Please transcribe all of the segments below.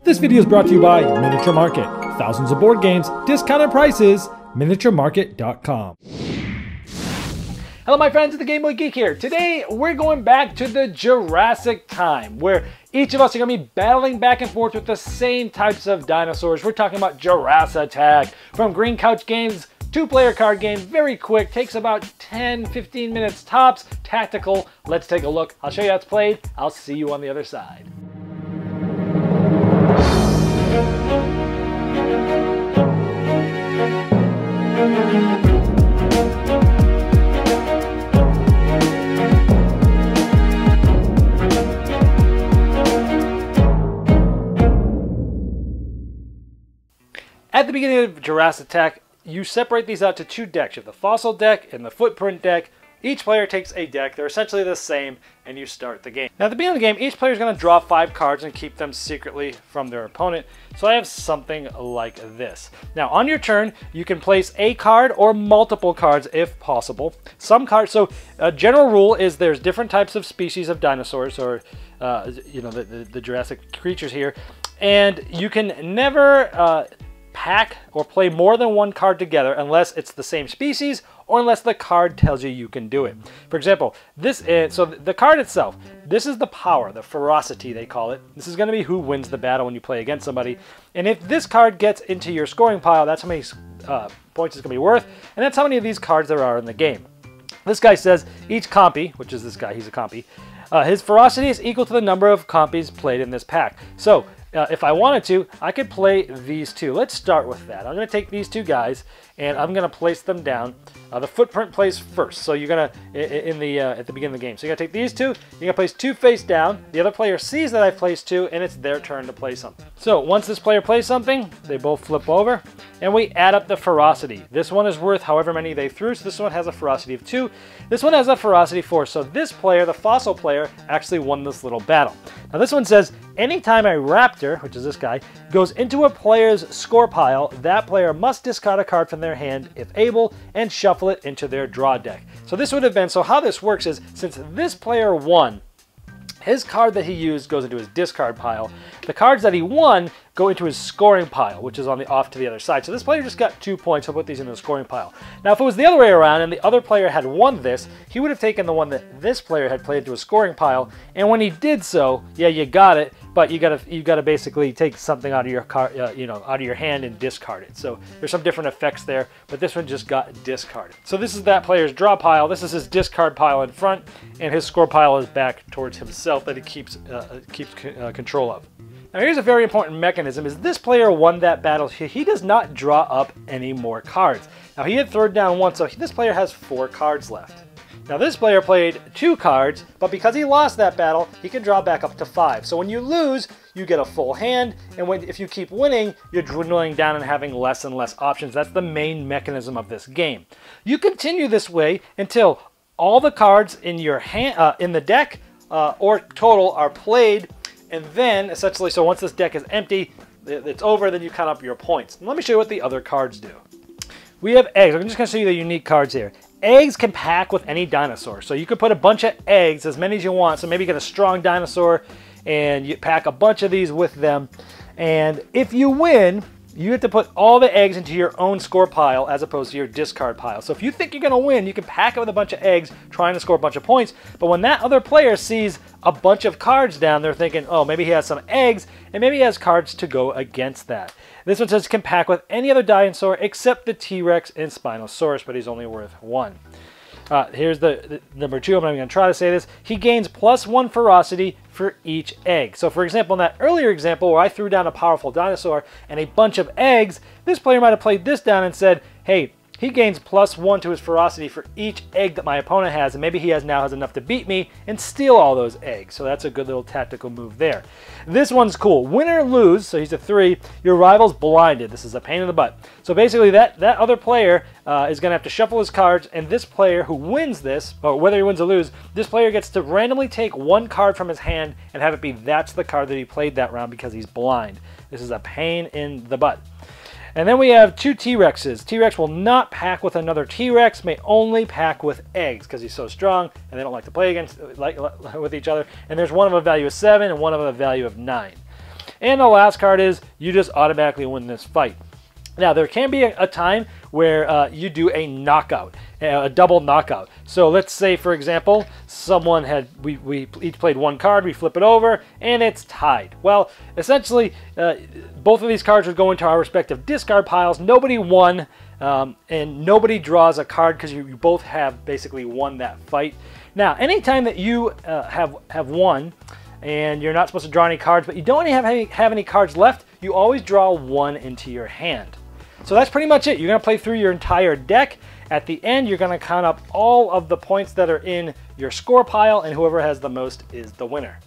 This video is brought to you by Miniature Market. Thousands of board games, discounted prices, miniaturemarket.com. Hello my friends, it's the Game Boy Geek here. Today we're going back to the Jurassic time, where each of us are going to be battling back and forth with the same types of dinosaurs. We're talking about JurassAttack from Green Couch Games, two-player card game, very quick, takes about 10-15 minutes tops, tactical. Let's take a look. I'll show you how it's played. I'll see you on the other side. At the beginning of JurassAttack, you separate these out to two decks. You have the fossil deck and the footprint deck. Each player takes a deck. They're essentially the same, and you start the game. Now, at the beginning of the game, each player is going to draw 5 cards and keep them secretly from their opponent. So I have something like this. Now, on your turn, you can place a card or multiple cards if possible. Some cards, so a general rule is there's different types of species of dinosaurs, or the Jurassic creatures here, and you can never pack or play more than one card together unless it's the same species or unless the card tells you you can do it. For example, so the card itself, this is the power, the ferocity they call it. This is going to be who wins the battle when you play against somebody. And if this card gets into your scoring pile, that's how many points it's going to be worth, and that's how many of these cards there are in the game. This guy says each compy, which is this guy, he's a compy, his ferocity is equal to the number of compies played in this pack. So if I wanted to, I could play these two. Let's start with that. I'm going to take these two guys and I'm going to place them down. The footprint plays first, so you're going to at the beginning of the game. So you're going to take these two. You're going to place 2 face down. The other player sees that I placed 2, and it's their turn to play something. So once this player plays something, they both flip over, and we add up the ferocity. This one is worth however many they threw. So this one has a ferocity of 2. This one has a ferocity 4. So this player, the fossil player, actually won this little battle. Now this one says, anytime a raptor, which is this guy, goes into a player's score pile, that player must discard a card from their hand, if able, and shuffle it into their draw deck. So this would have been, so how this works is, since this player won, his card that he used goes into his discard pile. The cards that he won go into his scoring pile, which is off to the other side. So this player just got 2 points. He'll put these into the scoring pile. Now, if it was the other way around and the other player had won this, he would have taken the one that this player had played into his scoring pile. And when he did so, yeah, you got it, but you gotta basically take something out of your card, out of your hand and discard it. So there's some different effects there, but this one just got discarded. So this is that player's draw pile. This is his discard pile in front, and his score pile is back towards himself that he keeps control of. Now here's a very important mechanism, is this player won that battle. He does not draw up any more cards. Now he had third down 1, so this player has 4 cards left. Now this player played 2 cards, but because he lost that battle, he can draw back up to 5. So when you lose, you get a full hand, and if you keep winning, you're dwindling down and having less and less options. That's the main mechanism of this game. You continue this way until all the cards in your hand, in the deck, or total, are played. And then, essentially, so once this deck is empty, it's over, then you count up your points. And let me show you what the other cards do. We have eggs. I'm just going to show you the unique cards here. Eggs can pack with any dinosaur. So you could put a bunch of eggs, as many as you want. So maybe you get a strong dinosaur, and you pack a bunch of these with them. And if you win, you have to put all the eggs into your own score pile as opposed to your discard pile. So if you think you're going to win, you can pack it with a bunch of eggs trying to score a bunch of points. But when that other player sees a bunch of cards down, they're thinking, oh, maybe he has some eggs, and maybe he has cards to go against that. This one says can pack with any other dinosaur except the T-Rex and Spinosaurus, but he's only worth 1. Here's the number 2. I'm not even going to try to say this. He gains +1 ferocity for each egg. So for example, in that earlier example where I threw down a powerful dinosaur and a bunch of eggs, this player might have played this down and said, hey, he gains +1 to his ferocity for each egg that my opponent has, and maybe he now has enough to beat me and steal all those eggs. So that's a good little tactical move there. This one's cool. Win or lose, so he's a 3, your rival's blinded. This is a pain in the butt. So basically that other player is going to have to shuffle his cards, and this player who wins this, or whether he wins or loses, this player gets to randomly take 1 card from his hand and have it be that's the card that he played that round because he's blind. This is a pain in the butt. And then we have 2 T-Rexes. T-Rex will not pack with another T-Rex, may only pack with eggs because he's so strong and they don't like to play with each other. And there's one of a value of 7 and one of a value of 9. And the last card is you just automatically win this fight. Now, there can be a time where you do a knockout, a double knockout. So let's say, for example, someone had, we each played one card, we flip it over, and it's tied. Well, essentially, both of these cards would go into our respective discard piles. Nobody won, and nobody draws a card because you both have basically won that fight. Now, anytime that you have won, and you're not supposed to draw any cards, but you don't have any cards left, you always draw one into your hand. So that's pretty much it. You're going to play through your entire deck. At the end, you're going to count up all of the points that are in your score pile, and whoever has the most is the winner.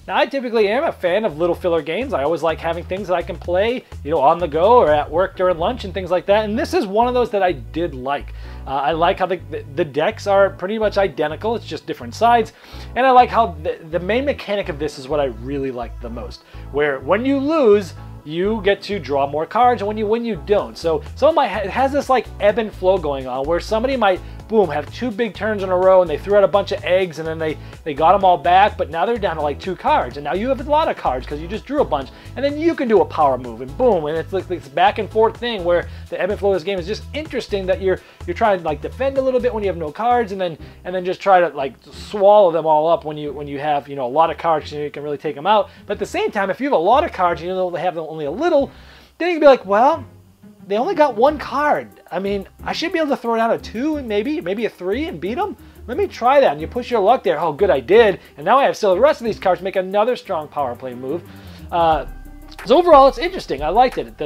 Now, I typically am a fan of little filler games. I always like having things that I can play, on the go or at work during lunch and things like that. And this is one of those that I did like. I like how the decks are pretty much identical. It's just different sides. And I like how the main mechanic of this is what I really like the most. Where when you lose, you get to draw more cards, and when you win, you don't. So it has this like ebb and flow going on where somebody might, boom, have 2 big turns in a row and they threw out a bunch of eggs and then they got them all back, but now they're down to like 2 cards, and now you have a lot of cards because you just drew a bunch, and then you can do a power move and boom, and it's like this back and forth thing where the ebb and flow of this game is just interesting, that you're trying to like defend a little bit when you have no cards, and then just try to like swallow them all up when you have a lot of cards, so you can really take them out. But at the same time, if you have a lot of cards and you have only a little, then you can be like, well, they only got 1 card. I mean, I should be able to throw down a 2 and maybe a 3 and beat them. Let me try that. And you push your luck there. Oh, good, I did. And now I have still the rest of these cards to make another strong power play move. So overall, it's interesting. I liked it.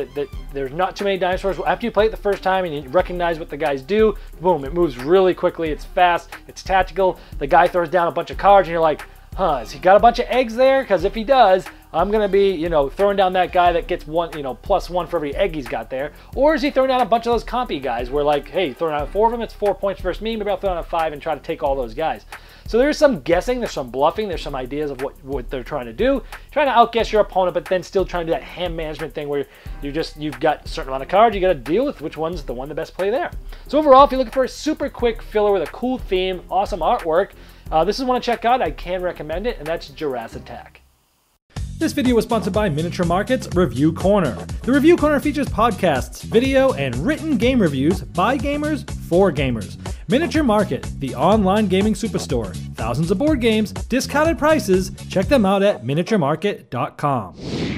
There's not too many dinosaurs. After you play it the first time and you recognize what the guys do, boom, it moves really quickly. It's fast. It's tactical. The guy throws down a bunch of cards and you're like, huh, has he got a bunch of eggs there? Because if he does, I'm going to be, throwing down that guy that gets +1 for every egg he's got there. Or is he throwing down a bunch of those compy guys where like, hey, throwing out 4 of them, it's 4 points versus me. Maybe I'll throw down 5 and try to take all those guys. So there's some guessing, there's some bluffing, there's some ideas of what they're trying to do. Trying to outguess your opponent, but then still trying to do that hand management thing where you've got a certain amount of cards, you got to deal with which one's the one the best play there. So overall, if you're looking for a super quick filler with a cool theme, awesome artwork, this is one to check out. I can recommend it, and that's JurassAttack. This video was sponsored by Miniature Market's Review Corner. The Review Corner features podcasts, video, and written game reviews by gamers for gamers. Miniature Market, the online gaming superstore. Thousands of board games, discounted prices. Check them out at miniaturemarket.com.